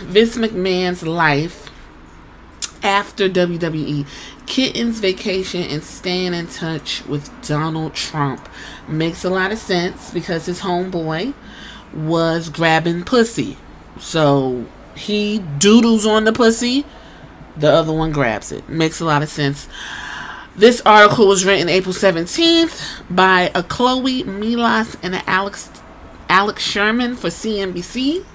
Vince McMahon's life after WWE. Kittens, vacation, and staying in touch with Donald Trump. Makes a lot of sense because his homeboy was grabbing pussy. So he doodles on the pussy, the other one grabs it. Makes a lot of sense. This article was written April 17th by a Chloe Milas and an Alex Sherman for CNBC.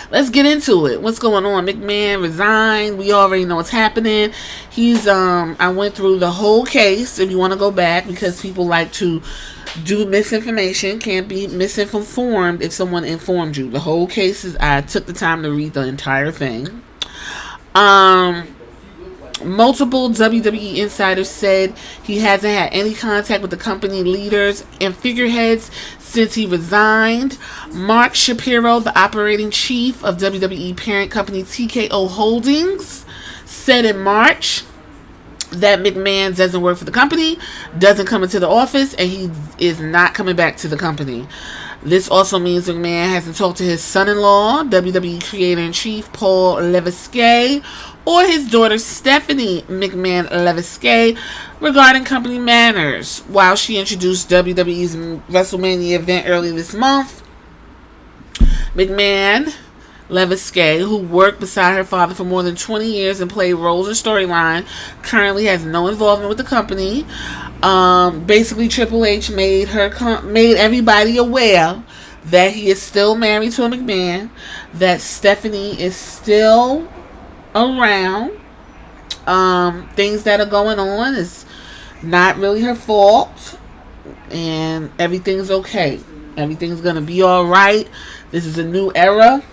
Let's get into it. What's going on? McMahon resigned. We already know what's happening. I went through the whole case if you want to go back, because people like to do misinformation. Can't be misinformed if someone informed you. The whole case I took the time to read the entire thing. Multiple WWE insiders said he hasn't had any contact with the company leaders and figureheads since he resigned. Mark Shapiro, the operating chief of WWE parent company TKO Holdings, said in March that McMahon doesn't work for the company, doesn't come into the office, and he is not coming back to the company. This also means McMahon hasn't talked to his son-in-law, WWE creator-in-chief Paul Levesque, or his daughter Stephanie McMahon Levesque regarding company matters. While she introduced WWE's WrestleMania event early this month, McMahon Levesque, who worked beside her father for more than 20 years and played roles in storyline, currently has no involvement with the company. Basically, Triple H made everybody aware that he is still married to a McMahon, that Stephanie is still around. Things that are going on is not really her fault, and everything's okay. Everything's gonna be all right. This is a new era.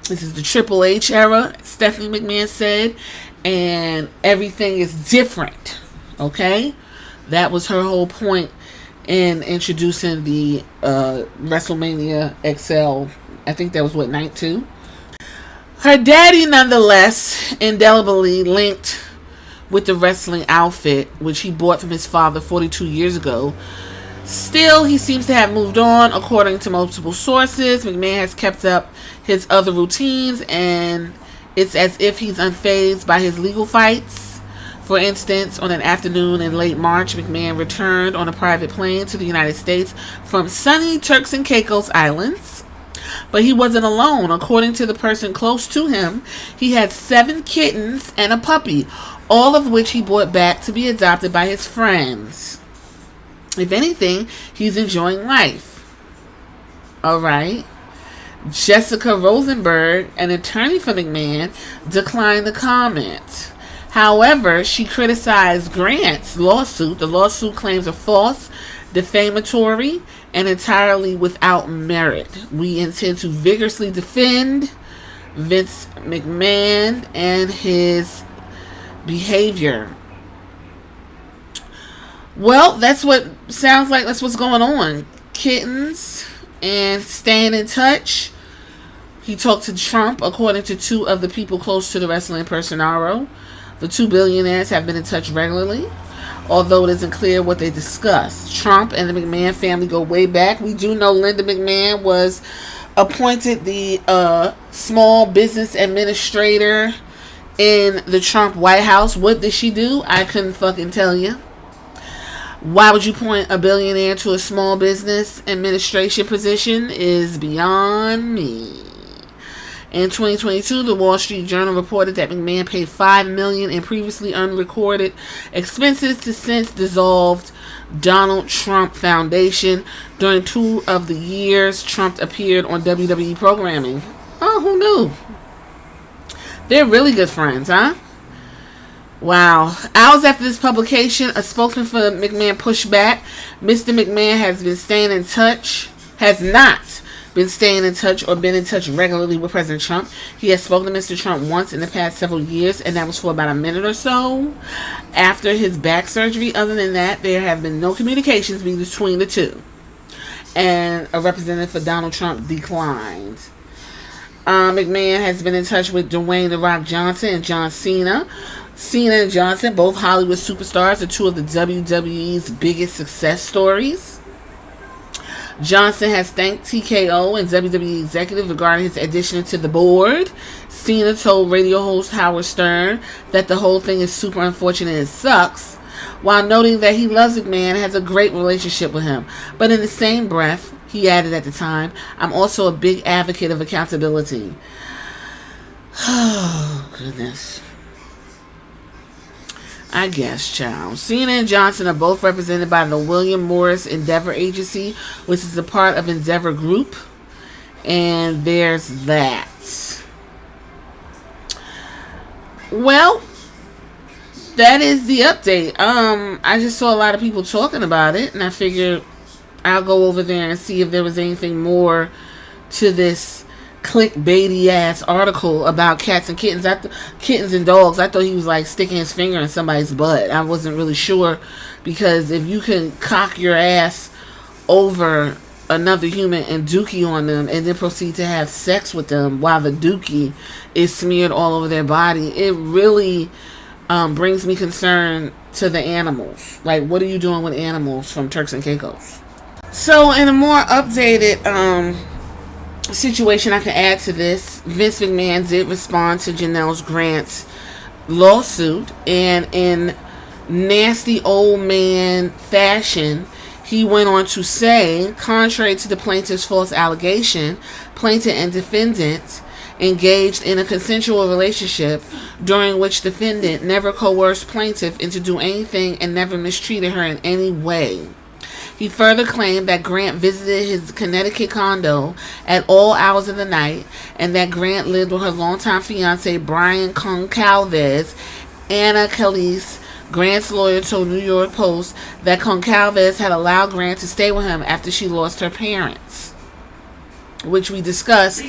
This is the Triple H era, Stephanie McMahon said, and everything is different. Okay, that was her whole point in introducing the WrestleMania XL. I think that was night 2. Her daddy, nonetheless, indelibly linked with the wrestling outfit, which he bought from his father 42 years ago. Still, he seems to have moved on, according to multiple sources. McMahon has kept up his other routines, and it's as if he's unfazed by his legal fights. For instance, on an afternoon in late March, McMahon returned on a private plane to the United States from sunny Turks and Caicos Islands. But he wasn't alone. According to the person close to him, he had 7 kittens and a puppy, all of which he brought back to be adopted by his friends. If anything, he's enjoying life. Alright. Jessica Rosenberg, an attorney for McMahon, declined to comment. However, she criticized Grant's lawsuit. The lawsuit claims are false, defamatory, and entirely without merit. We intend to vigorously defend Vince McMahon and his behavior. Well, that's what sounds like. That's what's going on. Kittens and staying in touch. He talked to Trump, according to 2 of the people close to the wrestling personaro. The 2 billionaires have been in touch regularly, although it isn't clear what they discussed. Trump and the McMahon family go way back. We do know Linda McMahon was appointed the small business administrator in the Trump White House. What did she do? I couldn't fucking tell you. Why would you point a billionaire to a small business administration position is beyond me. In 2022, the Wall Street Journal reported that McMahon paid $5 million in previously unrecorded expenses to since dissolved Donald Trump Foundation during 2 of the years Trump appeared on WWE programming. Oh, who knew? They're really good friends, huh? Wow. Hours after this publication, a spokesman for McMahon pushed back. Mr. McMahon has not been staying in touch or been in touch regularly with President Trump. He has spoken to Mr. Trump once in the past several years, and that was for about a minute or so after his back surgery. Other than that, there have been no communications between the two. And a representative for Donald Trump declined. McMahon has been in touch with Dwayne "The Rock" Johnson and John Cena. Cena and Johnson, both Hollywood superstars, are 2 of the WWE's biggest success stories. Johnson has thanked TKO and WWE executive regarding his addition to the board. Cena told radio host Howard Stern that the whole thing is super unfortunate and sucks, while noting that he loves McMahon and has a great relationship with him. But in the same breath, he added at the time, "I'm also a big advocate of accountability." Oh, goodness. I guess, child. Cena and Johnson are both represented by the William Morris Endeavor Agency, which is a part of Endeavor Group. And there's that. Well, that is the update. I just saw a lot of people talking about it, and I figured I'll go over there and see if there was anything more to this clickbaity ass article about cats and kittens. Kittens and dogs. I thought he was like sticking his finger in somebody's butt. I wasn't really sure, because if you can cock your ass over another human and dookie on them and then proceed to have sex with them while the dookie is smeared all over their body, it really brings me concern to the animals. Like, what are you doing with animals from Turks and Caicos? So in a more updated situation I can add to this, Vince McMahon did respond to Janelle Grant's lawsuit, and in nasty old man fashion, he went on to say, contrary to the plaintiff's false allegation, plaintiff and defendant engaged in a consensual relationship during which defendant never coerced plaintiff into doing anything and never mistreated her in any way. He further claimed that Grant visited his Connecticut condo at all hours of the night, and that Grant lived with her longtime fiance Brian Concalves. Anna Calise, Grant's lawyer, told New York Post that Concalves had allowed Grant to stay with him after she lost her parents, which we discussed.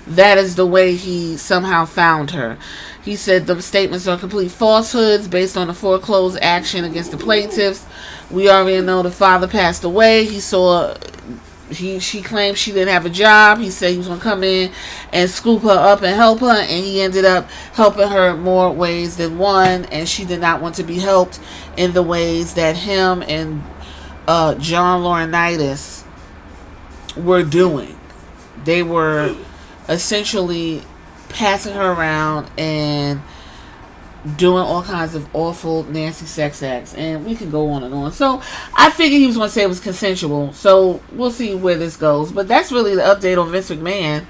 That is the way he somehow found her. He said the statements are complete falsehoods based on the foreclosed action against the plaintiffs. We already know the father passed away. She claimed she didn't have a job. He said he was going to come in and scoop her up and help her, and he ended up helping her in more ways than one, and she did not want to be helped in the ways that him and John Laurinaitis were doing. They were essentially passing her around and doing all kinds of awful, nasty sex acts, and we can go on and on. So I figured he was going to say it was consensual, so we'll see where this goes. But that's really the update on Vince McMahon.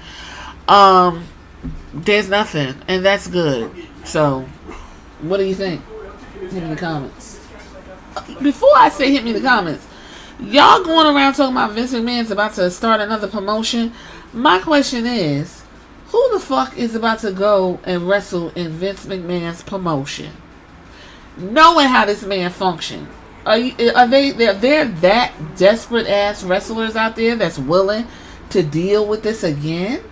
There's nothing, and that's good. So what do you think? Hit me in the comments. Before I say hit me in the comments, y'all going around talking about Vince McMahon's about to start another promotion. My question is, who the fuck is about to go and wrestle in Vince McMahon's promotion? Knowing how this man functions, are there that desperate ass wrestlers out there that's willing to deal with this again?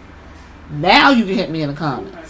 Now you can hit me in the comments.